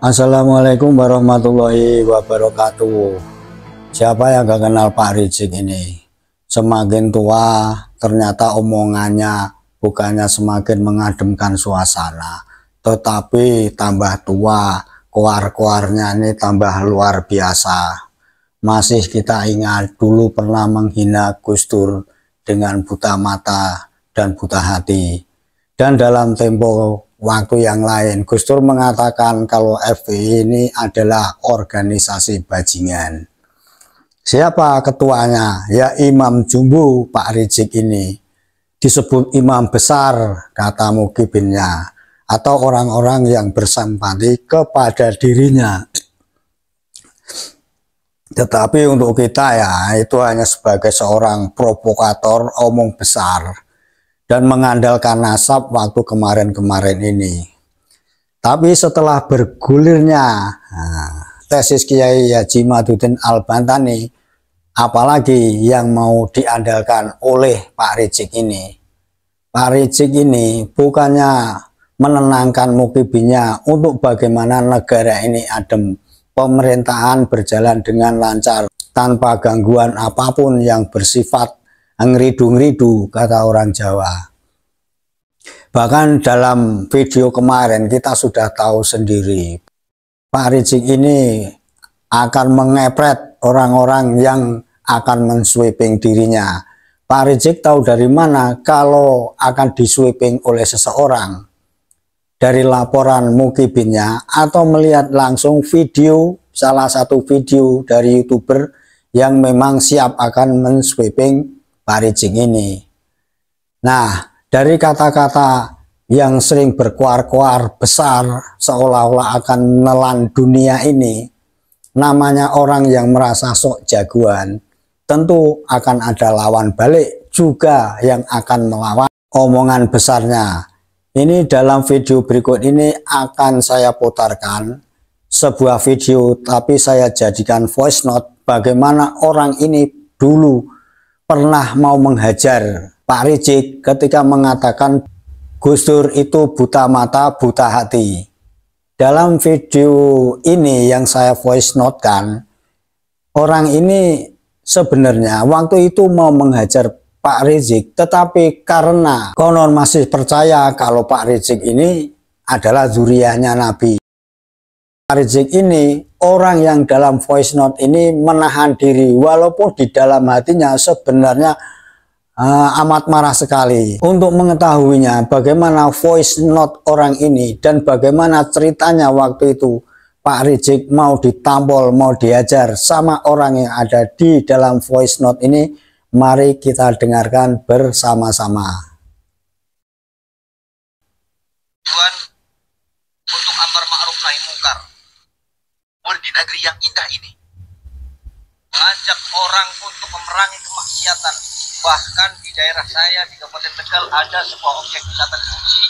Assalamualaikum warahmatullahi wabarakatuh. Siapa yang gak kenal Pak Rizik ini? Semakin tua ternyata omongannya bukannya semakin mengademkan suasana, tetapi tambah tua koar-koarnya ini tambah luar biasa. Masih kita ingat dulu pernah menghina Gus Dur dengan buta mata dan buta hati. Dan dalam tempo waktu yang lain, Gus Dur mengatakan kalau FPI ini adalah organisasi bajingan. Siapa ketuanya? Ya Imam Jumbo Pak Rizik ini. Disebut imam besar, kata mukibinnya, atau orang-orang yang bersimpati kepada dirinya. Tetapi untuk kita ya, itu hanya sebagai seorang provokator omong besar dan mengandalkan nasab waktu kemarin-kemarin ini. Tapi setelah bergulirnya tesis Kiai Haji Madudin Al-Bantani, apalagi yang mau diandalkan oleh Pak Rizik ini. Pak Rizik ini bukannya menenangkan mukibinya untuk bagaimana negara ini adem, pemerintahan berjalan dengan lancar tanpa gangguan apapun yang bersifat ngeridu-ngeridu, kata orang Jawa. Bahkan dalam video kemarin kita sudah tahu sendiri, Pak Rizik ini akan mengepret orang-orang yang akan mensweeping dirinya. Pak Rizik tahu dari mana kalau akan disweeping oleh seseorang? Dari laporan mukibinnya atau melihat langsung video, salah satu video dari YouTuber yang memang siap akan mensweeping Pak Rizik ini. Nah, dari kata-kata yang sering berkuar-kuar besar seolah-olah akan menelan dunia ini, namanya orang yang merasa sok jagoan, tentu akan ada lawan balik juga yang akan melawan omongan besarnya. Ini dalam video berikut ini akan saya putarkan sebuah video, tapi saya jadikan voice note bagaimana orang ini dulu pernah mau menghajar Pak Rizik ketika mengatakan Gus Dur itu buta mata, buta hati. Dalam video ini yang saya voice note kan, orang ini sebenarnya waktu itu mau menghajar Pak Rizik, tetapi karena konon masih percaya kalau Pak Rizik ini adalah zuriyahnya Nabi. Pak Rizik ini orang yang dalam voice note ini menahan diri, walaupun di dalam hatinya sebenarnya amat marah sekali. Untuk mengetahuinya bagaimana voice note orang ini dan bagaimana ceritanya waktu itu Pak Rizik mau ditampol, mau diajar sama orang yang ada di dalam voice note ini, mari kita dengarkan bersama-sama. Tujuan untuk amar ma'ruf nahi mungkar di negeri yang indah ini, mengajak orang untuk memerangi kemaksiatan. Bahkan di daerah saya di Kabupaten Tegal ada sebuah objek wisata suci.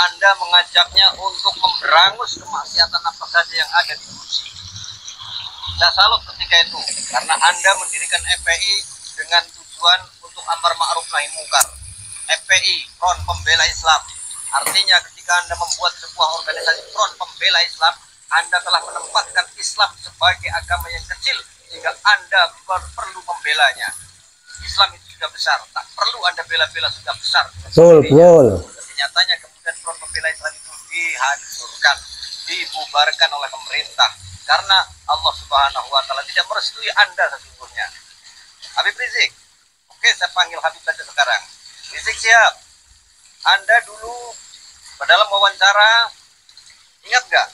Anda mengajaknya untuk memberangus kemaksiatan apa saja yang ada di Suci. Saya salut ketika itu karena Anda mendirikan FPI dengan tujuan untuk amar ma'ruf nahi mungkar. FPI, Front Pembela Islam. Artinya ketika Anda membuat sebuah organisasi Front Pembela Islam, Anda telah menempatkan Islam sebagai agama yang kecil sehingga Anda perlu membelanya. Islam itu sudah besar, tak perlu Anda bela-bela, sudah besar. Betul. Nyatanya kemudian Front Pembela Islam itu dihancurkan, dibubarkan oleh pemerintah karena Allah Subhanahu wa Ta'ala tidak merestui Anda sesungguhnya. Habib Rizik, oke, saya panggil Habib saja sekarang. Rizik siap. Anda dulu dalam wawancara ingat nggak?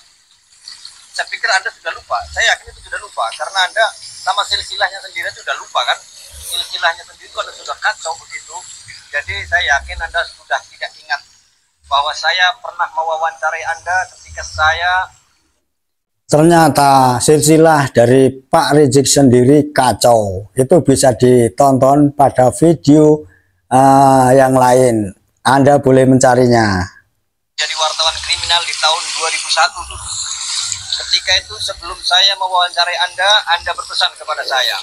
Saya pikir Anda sudah lupa. Saya yakin itu sudah lupa karena Anda sama silsilahnya sendiri itu sudah lupa kan? Silsilahnya sendiri itu Anda sudah kacau begitu. Jadi saya yakin Anda sudah tidak ingat bahwa saya pernah mewawancarai Anda ketika saya. Ternyata silsilah dari Pak Rizik sendiri kacau. Itu bisa ditonton pada video yang lain. Anda boleh mencarinya. Jadi wartawan kriminal di tahun 2001 dulu. Ketika itu sebelum saya mewawancarai Anda berpesan kepada saya,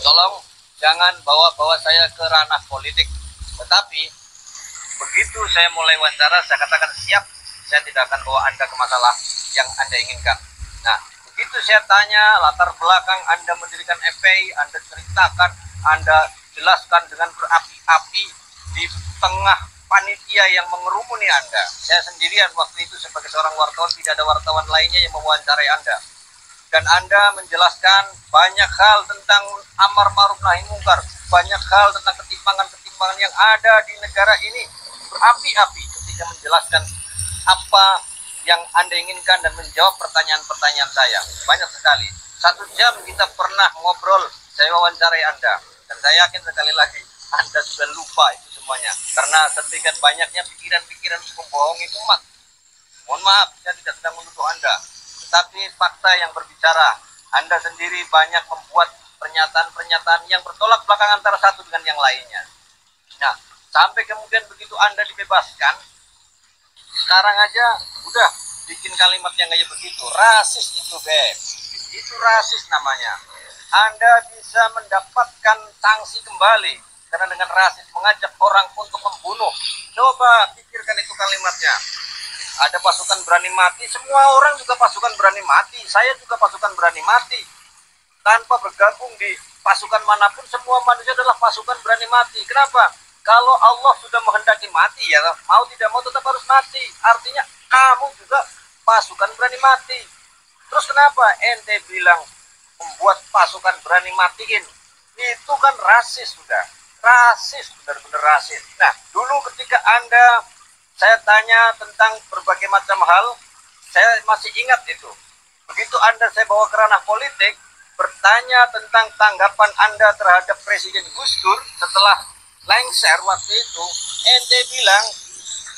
tolong jangan bawa-bawa saya ke ranah politik. Tetapi begitu saya mulai wawancara, saya katakan siap, saya tidak akan bawa Anda ke masalah yang Anda inginkan. Nah, begitu saya tanya latar belakang Anda mendirikan FPI, Anda ceritakan, Anda jelaskan dengan berapi-api di tengah panitia yang mengerumuni Anda. Saya sendirian waktu itu sebagai seorang wartawan, tidak ada wartawan lainnya yang mewawancarai Anda. Dan Anda menjelaskan banyak hal tentang amar ma'ruf nahi mungkar, banyak hal tentang ketimpangan-ketimpangan yang ada di negara ini, berapi-api ketika menjelaskan apa yang Anda inginkan dan menjawab pertanyaan-pertanyaan saya. Banyak sekali. 1 jam kita pernah ngobrol, saya wawancarai Anda. Dan saya yakin sekali lagi, Anda sudah lupa itu semuanya. Karena sedemikian banyaknya pikiran-pikiran membohongi umat. Mohon maaf, saya tidak sedang menuduh Anda. Tetapi fakta yang berbicara, Anda sendiri banyak membuat pernyataan-pernyataan yang bertolak belakang antara satu dengan yang lainnya. Nah, sampai kemudian begitu Anda dibebaskan, sekarang aja udah bikin kalimat yang kayak begitu. Rasis itu, Beb. Itu rasis namanya. Anda bisa mendapatkan sanksi kembali karena dengan rasis mengajak orang untuk membunuh. Coba pikirkan itu kalimatnya. Ada pasukan berani mati, semua orang juga pasukan berani mati. Saya juga pasukan berani mati. Tanpa bergabung di pasukan manapun, semua manusia adalah pasukan berani mati. Kenapa? Kalau Allah sudah menghendaki mati, ya mau tidak mau tetap harus mati. Artinya kamu juga pasukan berani mati. Terus kenapa ente bilang membuat pasukan berani matiin? Itu kan rasis sudah. Rasis, benar-benar rasis. Nah, dulu ketika saya tanya tentang berbagai macam hal, saya masih ingat itu. Begitu saya bawa ke ranah politik, bertanya tentang tanggapan Anda terhadap Presiden Gus Dur setelah lengser waktu itu, ente bilang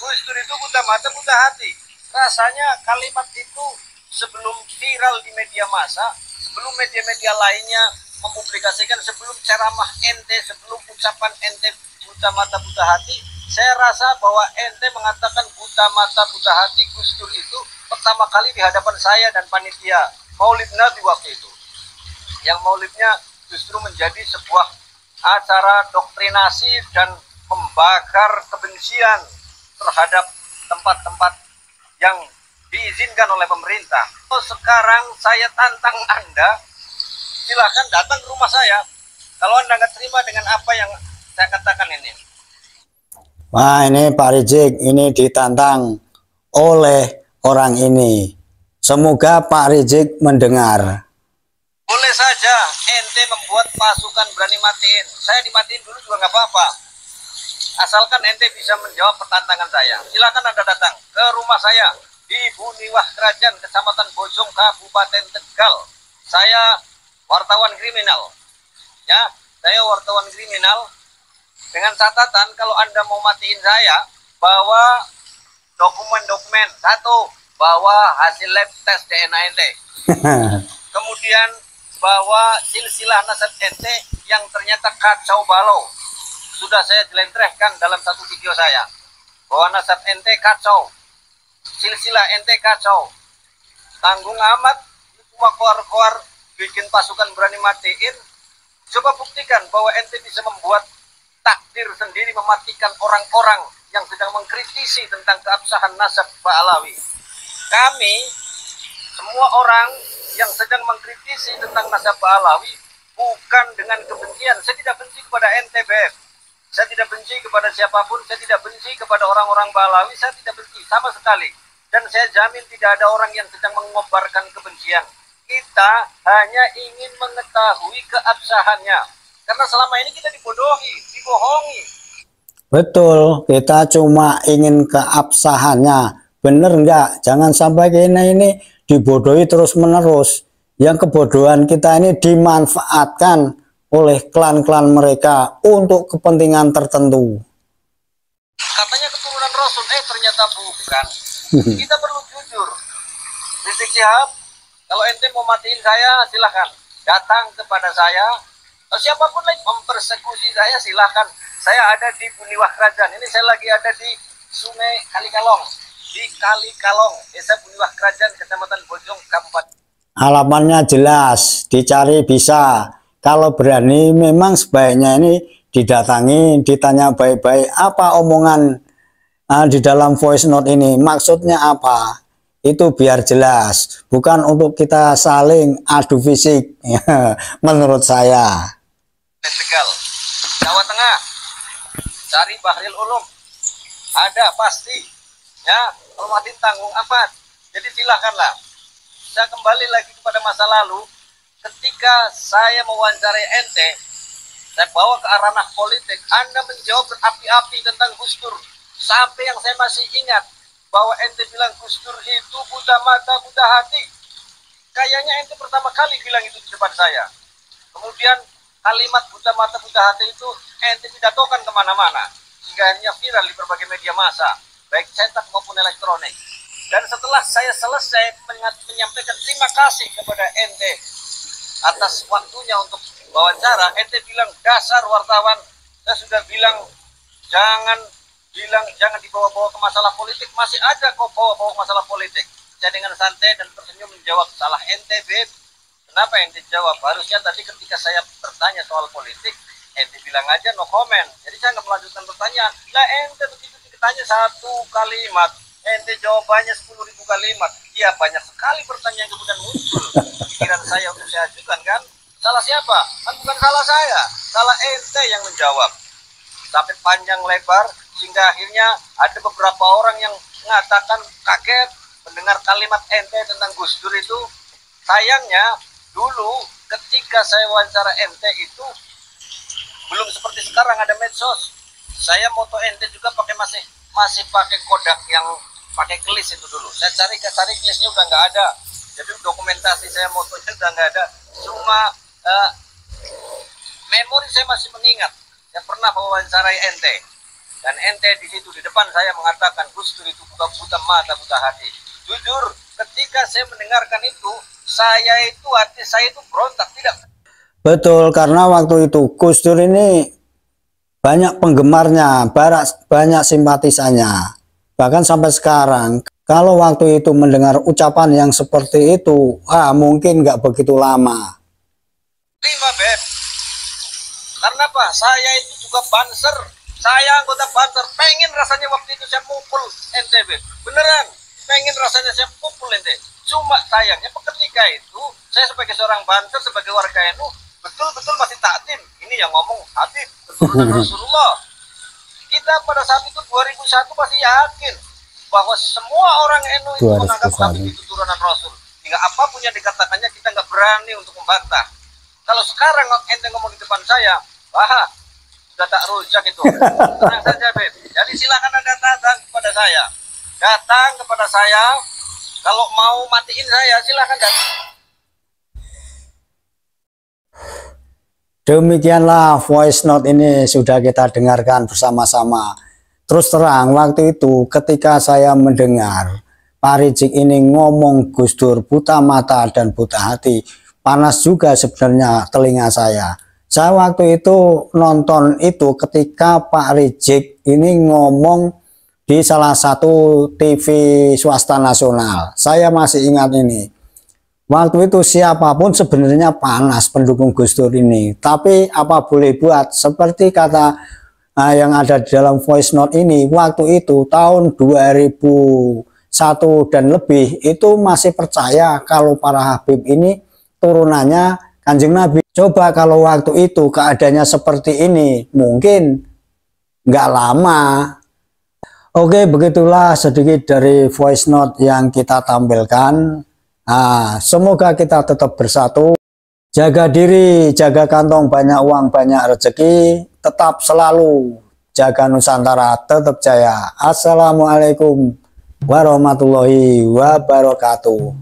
Gus Dur itu buta mata buta hati. Rasanya kalimat itu sebelum viral di media massa, sebelum media-media lainnya mempublikasikan, sebelum ceramah ente, sebelum ucapan ente buta mata buta hati, saya rasa bahwa ente mengatakan buta mata buta hati Gus Dur itu pertama kali di hadapan saya dan panitia Maulid Nabi waktu itu. Yang maulidnya justru menjadi sebuah acara doktrinasi dan membakar kebencian terhadap tempat-tempat yang diizinkan oleh pemerintah. Sekarang saya tantang Anda, silahkan datang ke rumah saya. Kalau Anda nggak terima dengan apa yang saya katakan ini. Wah, ini Pak Rizik, ini ditantang oleh orang ini. Semoga Pak Rizik mendengar. Boleh saja ente membuat pasukan berani matiin. Saya dimatiin dulu juga nggak apa-apa. Asalkan ente bisa menjawab pertantangan saya. Silakan Anda datang ke rumah saya di Buniwah Kerajaan, Kecamatan Bojong, Kabupaten Tegal. Saya wartawan kriminal. Ya, saya wartawan kriminal. Dengan catatan kalau Anda mau matiin saya, bawa dokumen-dokumen. 1, bawa hasil lab tes DNA ente. Kemudian bawa silsilah nasab ente yang ternyata kacau balau. Sudah saya jelentrehkan dalam satu video saya. Bahwa nasab ente kacau. Silsilah ente kacau. Tanggung amat. Cuma koar-koar bikin pasukan berani matiin. Coba buktikan bahwa ente bisa membuat takdir sendiri, mematikan orang-orang yang sedang mengkritisi tentang keabsahan nasab Pak Alawi. Kami, semua orang yang sedang mengkritisi tentang nasab Pak Alawi, bukan dengan kebencian. Saya tidak benci kepada ente, Beb. Saya tidak benci kepada siapapun, saya tidak benci kepada orang-orang Pak Alawi, saya tidak benci sama sekali. Dan saya jamin tidak ada orang yang sedang mengobarkan kebencian. Kita hanya ingin mengetahui keabsahannya. Karena selama ini kita dibodohi, dibohongi. Betul, kita cuma ingin keabsahannya. Bener enggak? Jangan sampai kita ini dibodohi terus-menerus. Yang kebodohan kita ini dimanfaatkan oleh klan-klan mereka untuk kepentingan tertentu. Katanya keturunan Rasul, ternyata bukan. Kita perlu jujur. Rizik Syihab, kalau ente mau matiin saya, silahkan datang kepada saya. Siapapun lagi mempersekusi saya, silahkan. Saya ada di Buniwah Kerajaan. Ini saya lagi ada di Sungai Kalikalong. Di Kalikalong, Desa Buniwah Kerajaan, Kecamatan Bojong, Kabupaten. Alamannya jelas, dicari bisa. Kalau berani memang sebaiknya ini didatangi, ditanya baik-baik apa omongan di dalam voice note ini, maksudnya apa, itu biar jelas, bukan untuk kita saling adu fisik. Menurut saya. Tegal, Jawa Tengah, cari Bahril Ulum, ada pasti, ya, hormatin tanggung amat. Jadi silahkanlah. Saya kembali lagi kepada masa lalu, ketika saya mewawancarai ente, saya bawa ke ranah politik, Anda menjawab berapi-api tentang Gus Dur. Sampai yang saya masih ingat, bahwa ente bilang Gus Dur itu buta mata, buta hati. Kayaknya ente pertama kali bilang itu di depan saya. Kemudian kalimat buta mata, buta hati itu ente pidatokan kemana-mana. Hingga akhirnya viral di berbagai media massa, baik cetak maupun elektronik. Dan setelah saya selesai menyampaikan terima kasih kepada ente atas waktunya untuk wawancara, ente bilang, dasar wartawan, saya sudah bilang jangan dibawa-bawa ke masalah politik. Masih ada kok bawa-bawa masalah politik. Saya dengan santai dan tersenyum menjawab, salah ente, Beb. Kenapa ente jawab? Harusnya tadi ketika saya bertanya soal politik, ente bilang aja no comment. Jadi saya nggak melanjutkan pertanyaan. Lah ente begitu ditanya satu kalimat, ente jawabannya 10.000 kalimat. Iya, banyak sekali pertanyaan yang kemudian muncul pikiran saya untuk saya ajukan, kan? Salah siapa? Kan bukan salah saya, salah ente yang menjawab. Sampai panjang lebar, sehingga akhirnya ada beberapa orang yang mengatakan kaget mendengar kalimat ente tentang Gus Dur itu. Sayangnya dulu ketika saya wawancara ente itu belum seperti sekarang ada medsos. Saya moto ente juga pakai masih pakai Kodak yang pakai klis itu dulu. Saya cari klisnya udah nggak ada. Jadi dokumentasi saya motonya udah nggak ada. Cuma memori saya masih mengingat. Saya pernah mewawancarai ente. Dan ente di situ di depan saya mengatakan Gus Dur itu bukan buta mata, buta hati. Jujur, ketika saya mendengarkan itu, hati saya itu berontak, tidak. Betul, karena waktu itu Gus Dur ini banyak penggemarnya, banyak simpatisannya. Bahkan sampai sekarang, kalau waktu itu mendengar ucapan yang seperti itu, mungkin nggak begitu lama. Terima, Beb. Karena apa? Saya itu juga banser. Saya anggota banser. Pengen rasanya waktu itu saya mukul ente, Beb. Beneran. Pengen rasanya saya pukul ente. Cuma sayangnya ketika itu, saya sebagai seorang banser, sebagai warga NU, betul-betul masih takdim. Ini yang ngomong Habib, keturunan Rasulullah. Kita pada saat itu 2001 masih yakin bahwa semua orang NU itu menganggap Habib itu turunan Rasul. Hingga apapun yang dikatakannya kita nggak berani untuk membantah. Kalau sekarang ente ngomong di depan saya, sudah tak rujak itu. Tenang saja, Beb. Jadi silakan Anda datang kepada saya. Datang kepada saya. Kalau mau matiin saya, silakan datang. Demikianlah voice note ini sudah kita dengarkan bersama-sama. Terus terang, waktu itu ketika saya mendengar Pak Rizik ini ngomong Gus Dur buta mata dan buta hati, panas juga sebenarnya telinga saya. Saya waktu itu nonton itu ketika Pak Rizik ini ngomong di salah satu TV swasta nasional. Saya masih ingat ini. Waktu itu siapapun sebenarnya panas pendukung Gus Dur ini. Tapi apa boleh buat, seperti kata yang ada di dalam voice note ini, waktu itu tahun 2001 dan lebih itu masih percaya kalau para Habib ini turunannya Kanjeng Nabi. Coba kalau waktu itu keadaannya seperti ini, mungkin nggak lama. Oke, begitulah sedikit dari voice note yang kita tampilkan. Semoga kita tetap bersatu, jaga diri, jaga kantong, banyak uang, banyak rezeki, tetap selalu jaga Nusantara, tetap jaya. Assalamualaikum warahmatullahi wabarakatuh.